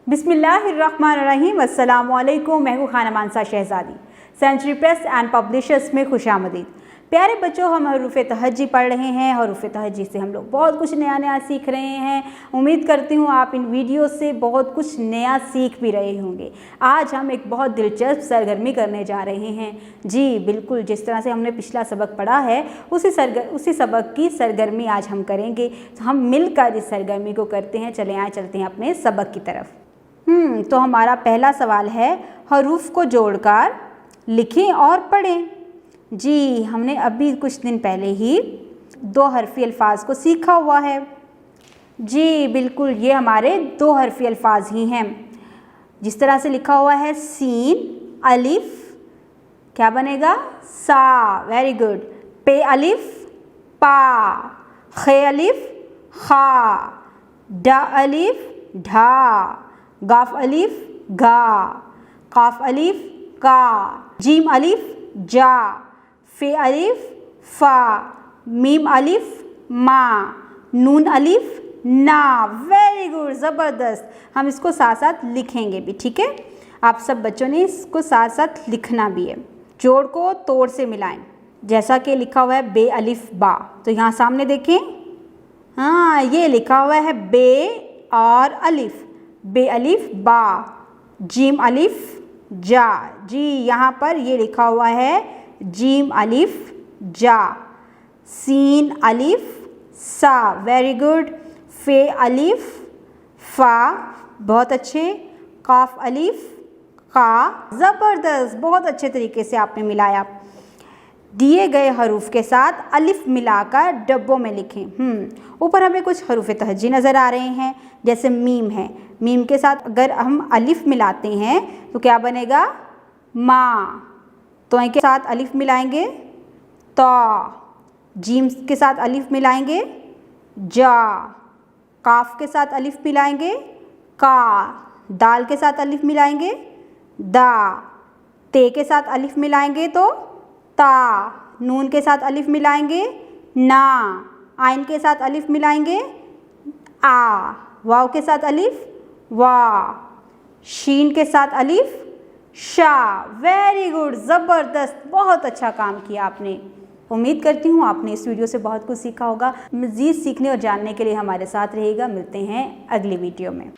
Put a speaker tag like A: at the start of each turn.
A: बिस्मिल्लाहिर्रहमानिर्रहीम। अस्सलामुअलैकुम। मैं हूँ खाना मानसा शहजादी। सेंचुरी प्रेस एंड पब्लिशर्स में खुशामदीद। प्यारे बच्चों, हम हरूफ तहज्जी पढ़ रहे हैं। हरूफ तहज्जी से हम लोग बहुत कुछ नया नया सीख रहे हैं। उम्मीद करती हूँ आप इन वीडियो से बहुत कुछ नया सीख भी रहे होंगे। आज हम एक बहुत दिलचस्प सरगर्मी करने जा रहे हैं। जी बिल्कुल, जिस तरह से हमने पिछला सबक पढ़ा है उसी सबक की सरगर्मी आज हम करेंगे। तो हम मिलकर इस सरगर्मी को करते हैं। चलते हैं अपने सबक की तरफ। तो हमारा पहला सवाल है, हरूफ को जोड़कर लिखें और पढ़ें। जी, हमने अभी कुछ दिन पहले ही दो हरफी अल्फाज को सीखा हुआ है। जी बिल्कुल, ये हमारे दो हरफी अल्फाज ही हैं। जिस तरह से लिखा हुआ है सीन अलिफ, क्या बनेगा? सा। Very good. पे अलिफ पा, खे अलिफ खा, डा अलिफ ढा, गाफ अलिफ गा, काफ अलिफ का, जीम अलिफ जा, फे अलिफ फा, मीम अलिफ मा, नून अलिफ ना। वेरी गुड, ज़बरदस्त। हम इसको साथ साथ लिखेंगे भी, ठीक है? आप सब बच्चों ने इसको साथ साथ लिखना भी है। जोड़ को तोड़ से मिलाएं, जैसा कि लिखा हुआ है बे अलिफ बा। तो यहाँ सामने देखें, हाँ ये लिखा हुआ है बे और अलिफ, बे अलिफ बा, जीम अलिफ जा। जी, यहाँ पर ये लिखा हुआ है जीम अलिफ जा, सीन अलिफ सा। Very good. फे अलिफ फा, बहुत अच्छे। काफ अलिफ का, ज़बरदस्त, बहुत अच्छे तरीके से आपने मिलाया। दिए गए हरूफ के साथ अलिफ मिलाकर डब्बों में लिखें। ऊपर हमें कुछ हरूफ तहज्जी नज़र आ रहे हैं, जैसे मीम है। मीम के साथ अगर हम अलिफ मिलाते हैं तो क्या बनेगा? माँ। तो के साथ अलिफ मिलाएंगे तो, जीम के साथ अलिफ मिलाएंगे जा, काफ के साथ अलिफ मिलाएंगे का, दाल के साथ अलिफ मिलाएंगे दा, ते के साथ अलिफ मिलाएंगे तो ता, नून के साथ अलिफ मिलाएंगे ना, आइन के साथ अलिफ मिलाएंगे आ, वाव के साथ अलिफ वाह, शीन के साथ अलिफ शा। वेरी गुड, ज़बरदस्त, बहुत अच्छा काम किया आपने। उम्मीद करती हूँ आपने इस वीडियो से बहुत कुछ सीखा होगा। मज़ीद सीखने और जानने के लिए हमारे साथ रहेगा। मिलते हैं अगली वीडियो में।